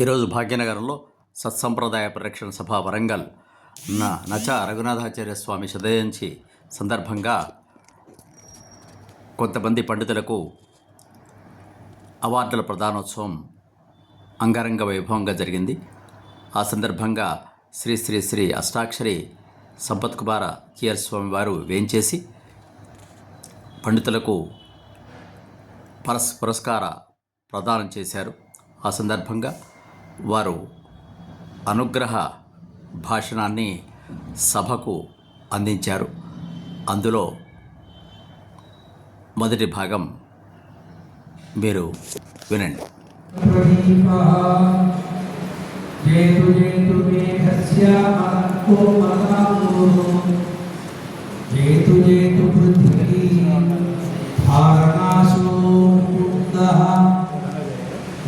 ఈరోజు భాగ్యనగరంలో సత్సంప్రదాయ పరిరక్షణ సభ వరంగల్ నచ రఘునాథాచార్య స్వామి శతజయంతి సందర్భంగా కొంతమంది పండితులకు అవార్డుల ప్రదానోత్సవం అంగరంగ వైభవంగా జరిగింది. ఆ సందర్భంగా శ్రీ శ్రీ శ్రీ అష్టాక్షరి సంపత్ కుమార కియర్ స్వామి వారు వేంచేసి పండితులకు పురస్కార ప్రదానం చేశారు. ఆ సందర్భంగా వారు అనుగ్రహ భాషణాన్ని సభకు అందించారు. అందులో మొదటి భాగం మీరు వినండి.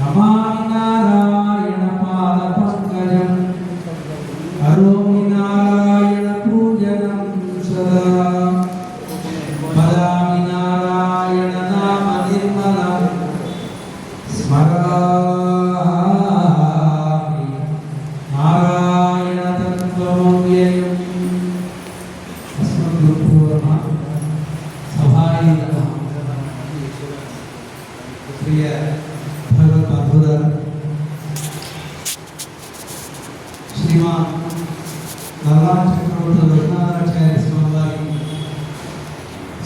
నమామి నారాయణ పాద పంకజం కరోమి నారాయణ పూజనం సదా పదామి నారాయణ నామ నిర్మలం స్మరామి నారాయణ తత్వమవ్యయం అస్మద్గురుపూర్వ సభాయ ప్రియ భగవద్బంధువులారా, శ్రీమాన్ నల్లాల చక్రవర్తి రఘునాథాచార్య స్వామి వారి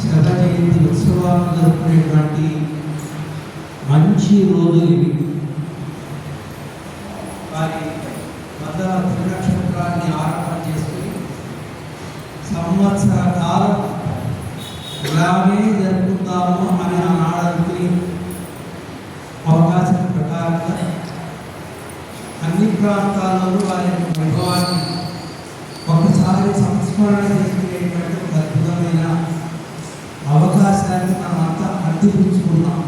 శత జయంతి ఉత్సవాలను జరుపుకునేటువంటి మంచి రోజులు ఇవి. వారి మధ్య త్రినక్షత్రాన్ని ఆరంభం చేసుకుని సంవత్సర కాలం ఇలాగే జరుపుకుందాము అని ఆనాడనుకుని అవకాశం ప్రకారంగా అన్ని ప్రాంతాల్లో వారి వైభవాన్ని ఒకసారి సంస్మరణ చేసుకునేటువంటి ఒక అద్భుతమైన అవకాశాన్ని మనమంతా అందిపుచ్చుకున్నాం.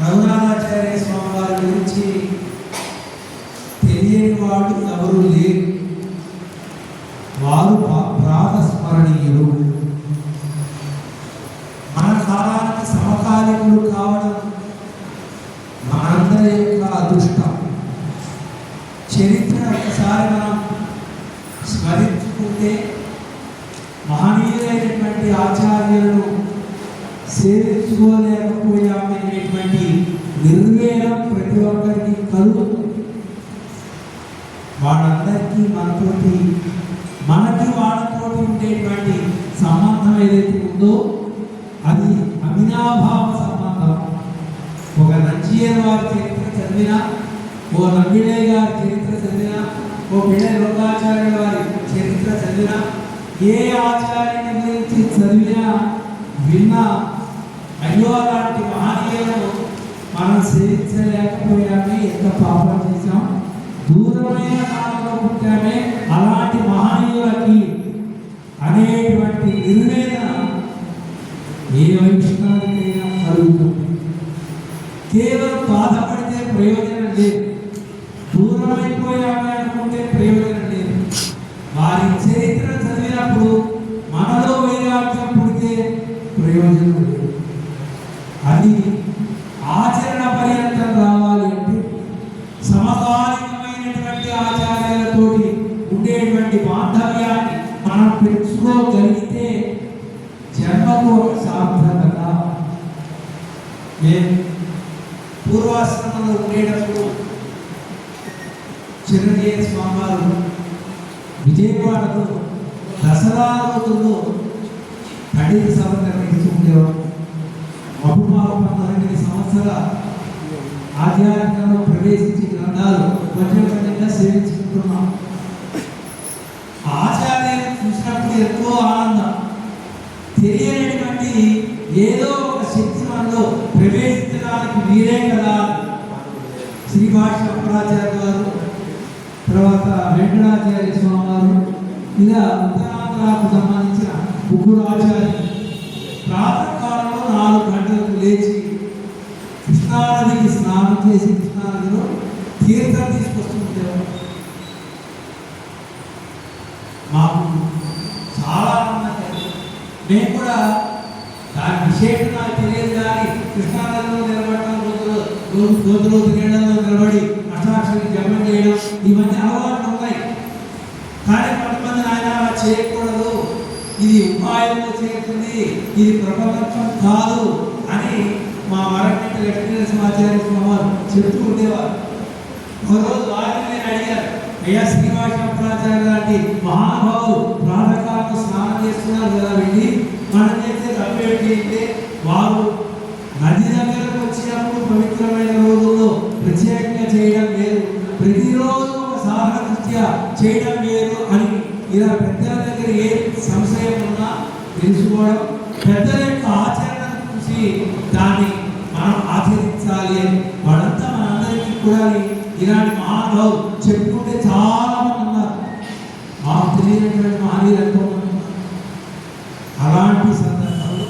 రఘునాథాచార్య స్వామి వారి గురించి తెలియని వాడు ఎవరు లేరు. వారు ప్రాతస్మరణీయులు. మన కాలానికి సమకాలీనులు కావడం మనందరి యొక్క అదృష్టం. చరిత్ర ఒకసారి మనం స్మరించుకుంటే మహనీయులైనటువంటి ఆచార్యులను సేవించుకోలేకపోయామనేటువంటి నిర్వేదం ప్రతి ఒక్కరికి కలుగుతుంది. వాళ్ళందరికీ మనకి వాళ్ళతోటి ఉండేటువంటి సంబంధం ఏదైతే ఉందో అది అవినాభావ సంబంధం. ఒక నంచియర్ వారి చరిత్ర చదివినా, ఓ నంబిడే గారి చరిత్ర చదివినా, ఓ పిళ్ళ లోకాచార్య వారి చరిత్ర చదివినా, ఏ ఆచార్యుని గురించి చదివినా విన్నా అయ్యో లాంటి మహనీయులను మనం సేవించలేకపోయామే, ఎంత పాపం చేశాం, దూరమైన కాలంలో పుట్టామే, అలాంటి మహనీయులకి అనేటువంటి నిర్వేదన ఏ వైష్ణవుడికైనా కలుగుతుంది. కేవలం బాధపడితే ప్రయోజనం లేదు, దూరమైపోయామే అనుకుంటే ప్రయోజనం లేదు. వారి చరిత్ర చదివినప్పుడు మనలో వైరాగ్యం పుడితే ప్రయోజనం లేదు. అది ఆచరణ పర్యంతం రావాలి అంటే సమకాలీనమైనటువంటి ఆచార్యాలతోటి ఉండేటువంటి బాంధవ్యాన్ని మనం పెంచుకోగలిగితే జన్మకు ఒక సార్థకత. నేను పూర్వాశ్రమంలో ఉండేటప్పుడు చిరంజీవి స్వామి వారు విజయవాడలో దసరా రోజుల్లో పండిత సభ నిర్వహిస్తూ ఉండేవారు. మధుమావ 19 సంవత్సరాల ఆధ్యాత్మికంలో ప్రవేశించి గ్రంథాలు కొంచెం కొంచెంగా సేవించుకుంటున్నాం. ఆచార్యాన్ని చూసినప్పుడు ఎంతో ఆనందం. తెలియనటువంటి ఏదో ఒక శక్తి మనలో ప్రవేశించడానికి వీరే కదా. శ్రీభాష్య అప్పరాచార్య గారు, తర్వాత వెంకటాచార్య స్వామి వారు, ఇలా ఉత్తరాంధ్రకు సంబంధించిన ముగ్గురు ఆచార్యులు ప్రాతకాలంలో 4 గంటలకు లేచి కృష్ణానదికి స్నానం చేసి కృష్ణానదిలో తీర్థం తీసుకొస్తుంటారు. మాకు చాలా ఆనందంగా మేము కూడా దాని విశేషం నాకు తెలియదు కానీ కృష్ణానదిలో నిలబడటం రోజులు రోజు నీళ్ళలో నిలబడి అష్టాక్షరి జపం చేయడం ఇవన్నీ అలవాట్లు ఉన్నాయి. కానీ కొంతమంది ఆయన అలా చేయకూడదు, ఇది ఉపాయంలో చేస్తుంది, ఇది ప్రపంచం కాదు అని మా వరకంటి లక్ష్మీనరసింహాచార్య స్వామి వారు చెప్తూ ఉండేవారు. ఒకరోజు వారిని నేను అడిగారు, అయ్యా శ్రీనివాసాచార్య లాంటి మహానుభావులు ప్రాతకాలను స్నానం చేస్తున్నారు కదా, వెళ్ళి మనం చేస్తే తప్పేంటి అంటే వారు నది దగ్గరకు వచ్చినప్పుడు పవిత్రమైన రోజుల్లో ప్రత్యేకంగా చేయడం వేరు, ప్రతిరోజు ఒక సాధన దృష్ట్యా చేయడం వేరు అని ఇలా పెద్దల దగ్గర ఏ సంశయం ఉన్నా తెలుసుకోవడం, పెద్దల యొక్క ఆచరణను చూసి దాన్ని మనం ఆచరించాలి అని వాళ్ళంతా మనందరికీ కూడా ఇలాంటి మహానుభావులు చెప్పుకుంటే చాలా మంది ఉన్నారు. మాకు తెలియనటువంటి మహనీయులు ఎంతో మంది ఉన్నారు. అలాంటి సందర్భంలో